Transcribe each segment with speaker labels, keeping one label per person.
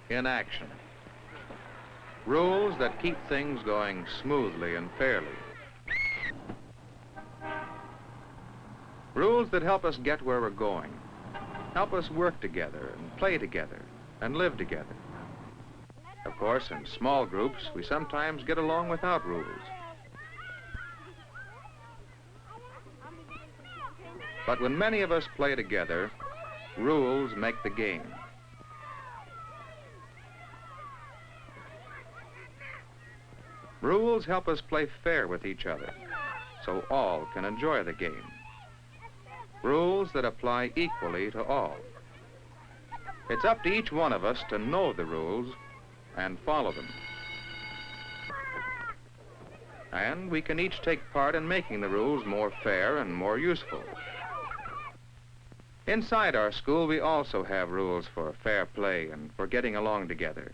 Speaker 1: in action. Rules that keep things going smoothly and fairly. Rules that help us get where we're going, help us work together and play together and live together. Of course, in small groups, we sometimes get along without rules. But when many of us play together, rules make the game. Rules help us play fair with each other, so all can enjoy the game. Rules that apply equally to all. It's up to each one of us to know the rules and follow them. And we can each take part in making the rules more fair and more useful. Inside our school, we also have rules for fair play and for getting along together.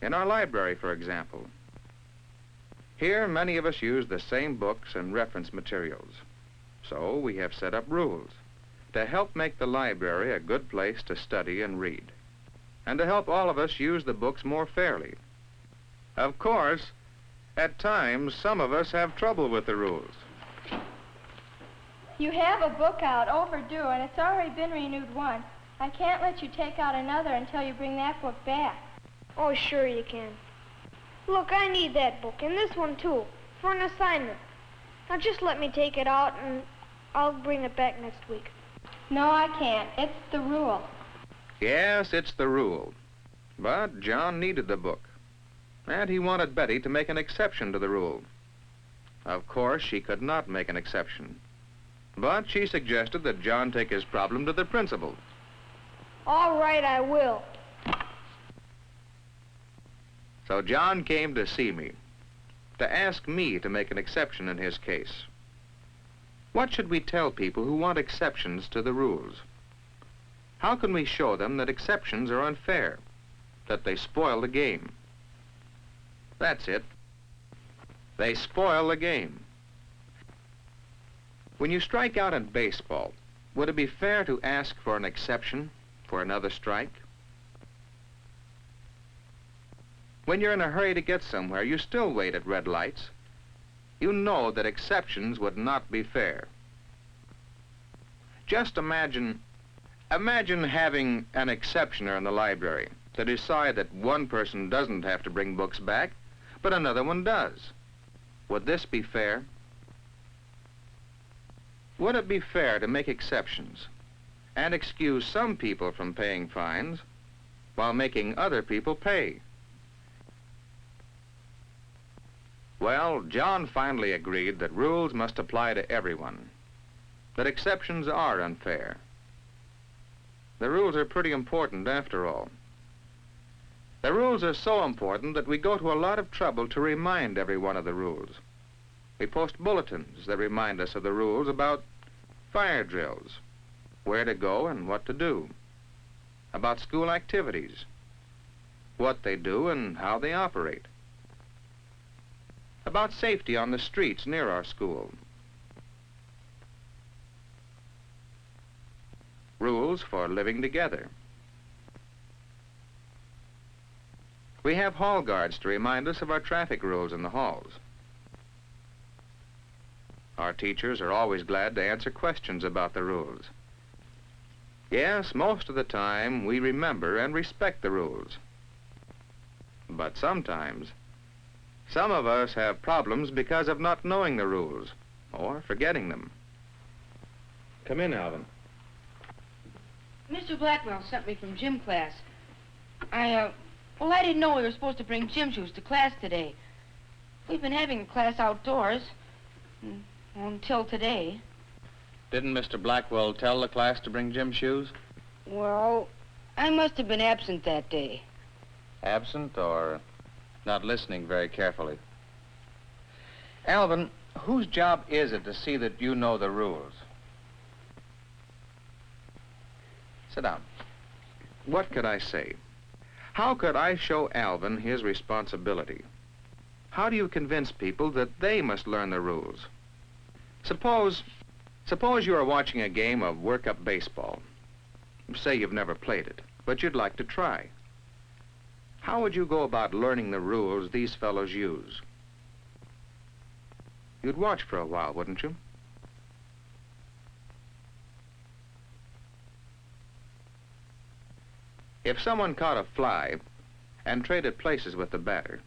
Speaker 1: In our library, for example, here many of us use the same books and reference materials. So we have set up rules to help make the library a good place to study and read, and to help all of us use the books more fairly. Of course, at times, some of us have trouble with the rules.
Speaker 2: You have a book out, overdue, and it's already been renewed once. I can't let you take out another until you bring that book back.
Speaker 3: Oh, sure you can. Look, I need that book, and this one too, for an assignment. Now just let me take it out, and I'll bring it back next week.
Speaker 2: No, I can't. It's the rule.
Speaker 1: Yes, it's the rule. But John needed the book, and he wanted Betty to make an exception to the rule. Of course, she could not make an exception, but she suggested that John take his problem to the principal.
Speaker 3: All right, I will.
Speaker 1: So John came to see me, to ask me to make an exception in his case. What should we tell people who want exceptions to the rules? How can we show them that exceptions are unfair, that they spoil the game? That's it. They spoil the game. When you strike out in baseball, would it be fair to ask for an exception for another strike? When you're in a hurry to get somewhere, you still wait at red lights. You know that exceptions would not be fair. Just imagine having an exceptioner in the library to decide that one person doesn't have to bring books back, but another one does. Would this be fair? Would it be fair to make exceptions and excuse some people from paying fines while making other people pay? Well, John finally agreed that rules must apply to everyone, that exceptions are unfair. The rules are pretty important after all. The rules are so important that we go to a lot of trouble to remind everyone of the rules. We post bulletins that remind us of the rules about fire drills, where to go and what to do, about school activities, what they do and how they operate, about safety on the streets near our school, rules for living together. We have hall guards to remind us of our traffic rules in the halls. Our teachers are always glad to answer questions about the rules. Yes, most of the time we remember and respect the rules. But sometimes, some of us have problems because of not knowing the rules or forgetting them. Come in, Alvin.
Speaker 4: Mr. Blackwell sent me from gym class. I didn't know we were supposed to bring gym shoes to class today. We've been having a class outdoors until today.
Speaker 1: Didn't Mr. Blackwell tell the class to bring gym shoes?
Speaker 4: Well, I must have been absent that day.
Speaker 1: Absent or not listening very carefully? Alvin, whose job is it to see that you know the rules? Sit down. What could I say? How could I show Alvin his responsibility? How do you convince people that they must learn the rules? Suppose you are watching a game of work-up baseball. Say you've never played it, but you'd like to try. How would you go about learning the rules these fellows use? You'd watch for a while, wouldn't you? If someone caught a fly and traded places with the batter,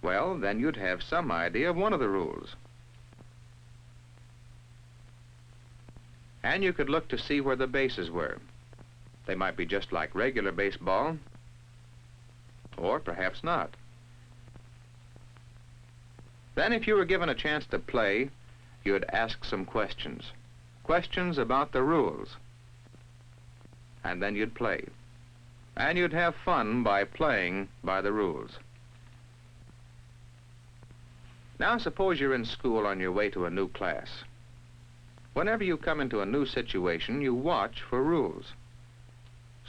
Speaker 1: well, then you'd have some idea of one of the rules. And you could look to see where the bases were. They might be just like regular baseball, or perhaps not. Then if you were given a chance to play, you'd ask some questions. Questions about the rules. And then you'd play. And you'd have fun by playing by the rules. Now suppose you're in school on your way to a new class. Whenever you come into a new situation, you watch for rules.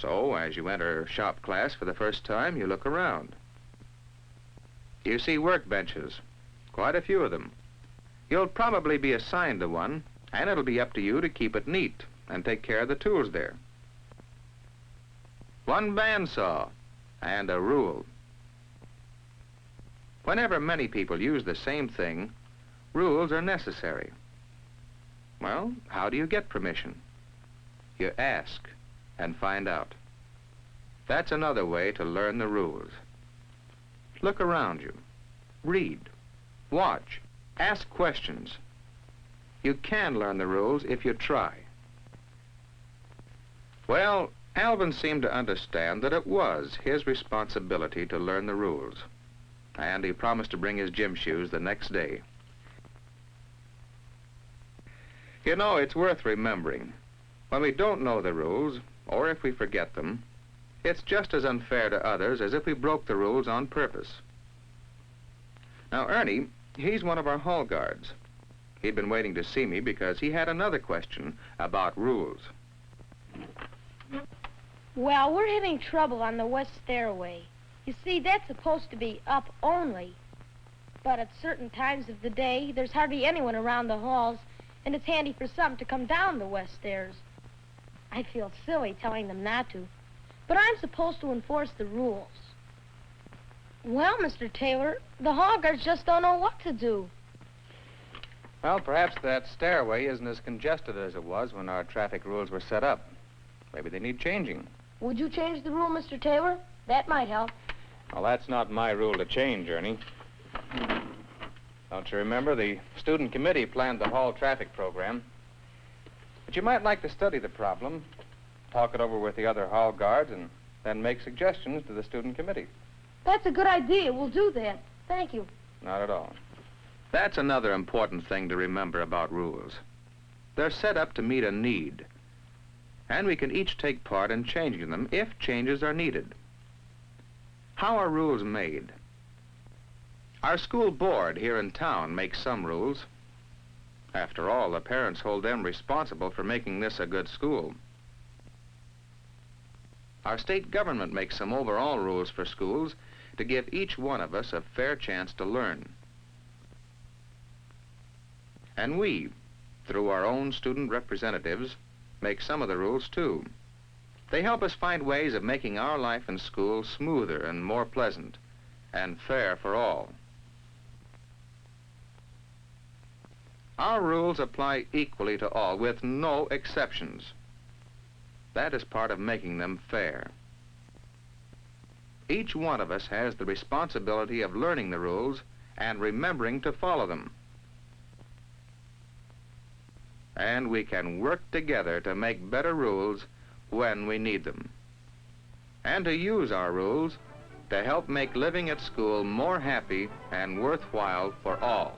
Speaker 1: So, as you enter shop class for the first time, you look around. You see workbenches, quite a few of them. You'll probably be assigned to one, and it'll be up to you to keep it neat and take care of the tools there. One bandsaw and a rule. Whenever many people use the same thing, rules are necessary. Well, how do you get permission? You ask and find out. That's another way to learn the rules. Look around you. Read. Watch. Ask questions. You can learn the rules if you try. Well, Alvin seemed to understand that it was his responsibility to learn the rules, and he promised to bring his gym shoes the next day. You know, it's worth remembering. When we don't know the rules, or if we forget them, it's just as unfair to others as if we broke the rules on purpose. Now, Ernie, he's one of our hall guards. He'd been waiting to see me because he had another question about rules.
Speaker 3: Well, we're having trouble on the west stairway. You see, that's supposed to be up only. But at certain times of the day, there's hardly anyone around the halls, and it's handy for some to come down the west stairs. I feel silly telling them not to, but I'm supposed to enforce the rules. Well, Mr. Taylor, the hall guards just don't know what to do.
Speaker 1: Well, perhaps that stairway isn't as congested as it was when our traffic rules were set up. Maybe they need changing.
Speaker 3: Would you change the rule, Mr. Taylor? That might help.
Speaker 1: Well, that's not my rule to change, Ernie. Don't you remember, the student committee planned the hall traffic program? But you might like to study the problem, talk it over with the other hall guards, and then make suggestions to the student committee.
Speaker 3: That's a good idea. We'll do that. Thank you.
Speaker 1: Not at all. That's another important thing to remember about rules. They're set up to meet a need, and we can each take part in changing them if changes are needed. How are rules made? Our school board here in town makes some rules. After all, the parents hold them responsible for making this a good school. Our state government makes some overall rules for schools to give each one of us a fair chance to learn. And we, through our own student representatives, make some of the rules too. They help us find ways of making our life in school smoother and more pleasant and fair for all. Our rules apply equally to all, with no exceptions. That is part of making them fair. Each one of us has the responsibility of learning the rules and remembering to follow them. And we can work together to make better rules when we need them, and to use our rules to help make living at school more happy and worthwhile for all.